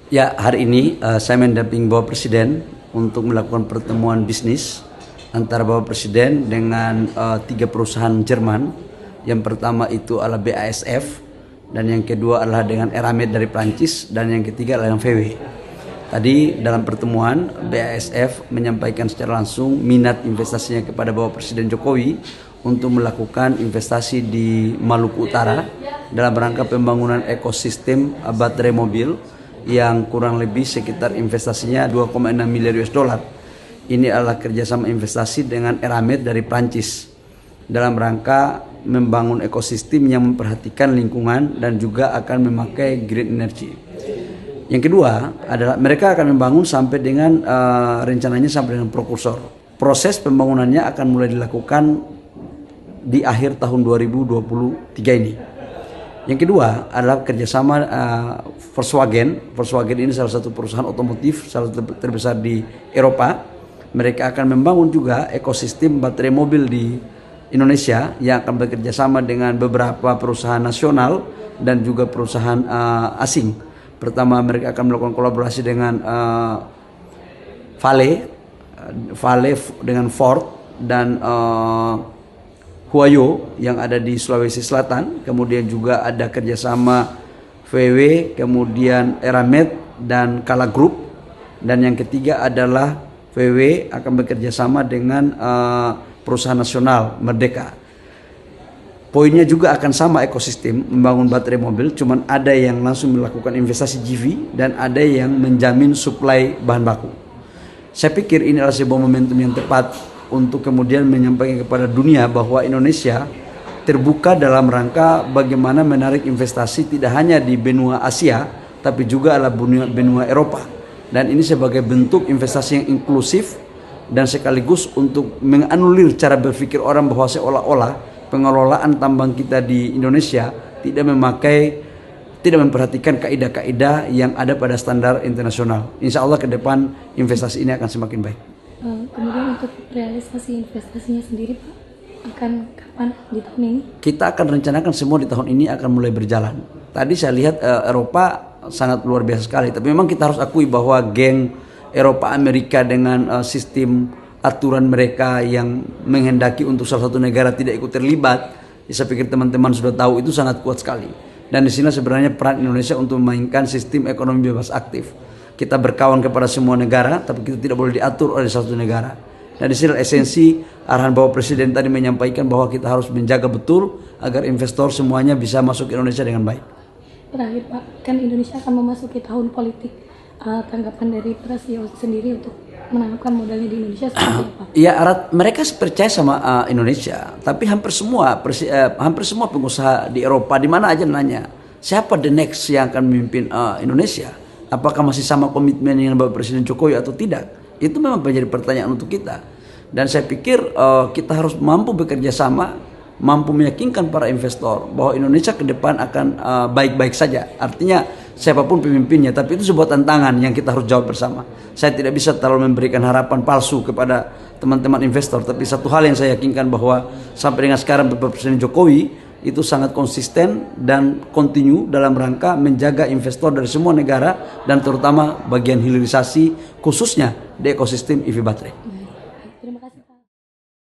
Ya, hari ini saya mendampingi Bapak Presiden untuk melakukan pertemuan bisnis antara Bapak Presiden dengan 3 perusahaan Jerman. Yang pertama itu adalah BASF, dan yang kedua adalah dengan Eramet dari Prancis, dan yang ketiga adalah yang VW. Tadi dalam pertemuan BASF menyampaikan secara langsung minat investasinya kepada Bapak Presiden Jokowi untuk melakukan investasi di Maluku Utara dalam rangka pembangunan ekosistem baterai mobil yang kurang lebih sekitar investasinya 2,6 miliar US dollar. Ini adalah kerjasama investasi dengan Eramet dari Prancis dalam rangka membangun ekosistem yang memperhatikan lingkungan dan juga akan memakai green energy. Yang kedua adalah mereka akan membangun sampai dengan rencananya sampai dengan prokursor. Proses pembangunannya akan mulai dilakukan di akhir tahun 2023 ini. Yang kedua adalah kerjasama Volkswagen. Volkswagen ini salah satu perusahaan otomotif salah satu terbesar di Eropa. Mereka akan membangun juga ekosistem baterai mobil di Indonesia yang akan bekerjasama dengan beberapa perusahaan nasional dan juga perusahaan asing. Pertama, mereka akan melakukan kolaborasi dengan Vale dengan Ford dan Huayo yang ada di Sulawesi Selatan. Kemudian juga ada kerjasama VW, kemudian Eramet dan Kala Group. Dan yang ketiga adalah VW akan bekerjasama dengan perusahaan nasional Merdeka. Poinnya juga akan sama ekosistem membangun baterai mobil, cuman ada yang langsung melakukan investasi GV dan ada yang menjamin suplai bahan baku. Saya pikir ini adalah sebuah momentum yang tepat untuk kemudian menyampaikan kepada dunia bahwa Indonesia terbuka dalam rangka bagaimana menarik investasi tidak hanya di benua Asia tapi juga adalah benua Eropa, dan ini sebagai bentuk investasi yang inklusif dan sekaligus untuk menganulir cara berpikir orang bahwa seolah-olah pengelolaan tambang kita di Indonesia tidak memperhatikan kaidah-kaidah yang ada pada standar internasional. Insya Allah ke depan investasi ini akan semakin baik. Kemudian untuk realisasi investasinya sendiri Pak, akan kapan di tahun ini? Kita akan rencanakan semua di tahun ini akan mulai berjalan. Tadi saya lihat Eropa sangat luar biasa sekali, tapi memang kita harus akui bahwa geng Eropa Amerika dengan sistem aturan mereka yang menghendaki untuk salah satu negara tidak ikut terlibat, saya pikir teman-teman sudah tahu itu sangat kuat sekali. Dan di sini sebenarnya peran Indonesia untuk memainkan sistem ekonomi bebas aktif. Kita berkawan kepada semua negara, tapi kita tidak boleh diatur oleh satu negara. Dan di sini esensi arahan Bapak Presiden tadi menyampaikan bahwa kita harus menjaga betul agar investor semuanya bisa masuk ke Indonesia dengan baik. Terakhir Pak, kan Indonesia akan memasuki tahun politik. Tanggapan dari Presiden sendiri untuk menanamkan modalnya di Indonesia seperti apa? Ya, mereka percaya sama Indonesia, tapi hampir semua pengusaha di Eropa di mana aja nanya, siapa the next yang akan memimpin Indonesia? Apakah masih sama komitmen dengan Bapak Presiden Jokowi atau tidak? Itu memang menjadi pertanyaan untuk kita. Dan saya pikir kita harus mampu bekerja sama, mampu meyakinkan para investor bahwa Indonesia ke depan akan baik-baik saja. Artinya siapapun pemimpinnya, tapi itu sebuah tantangan yang kita harus jawab bersama. Saya tidak bisa terlalu memberikan harapan palsu kepada teman-teman investor, tapi satu hal yang saya yakinkan bahwa sampai dengan sekarang Bapak Presiden Jokowi itu sangat konsisten dan kontinu dalam rangka menjaga investor dari semua negara dan terutama bagian hilirisasi khususnya di ekosistem EV baterai.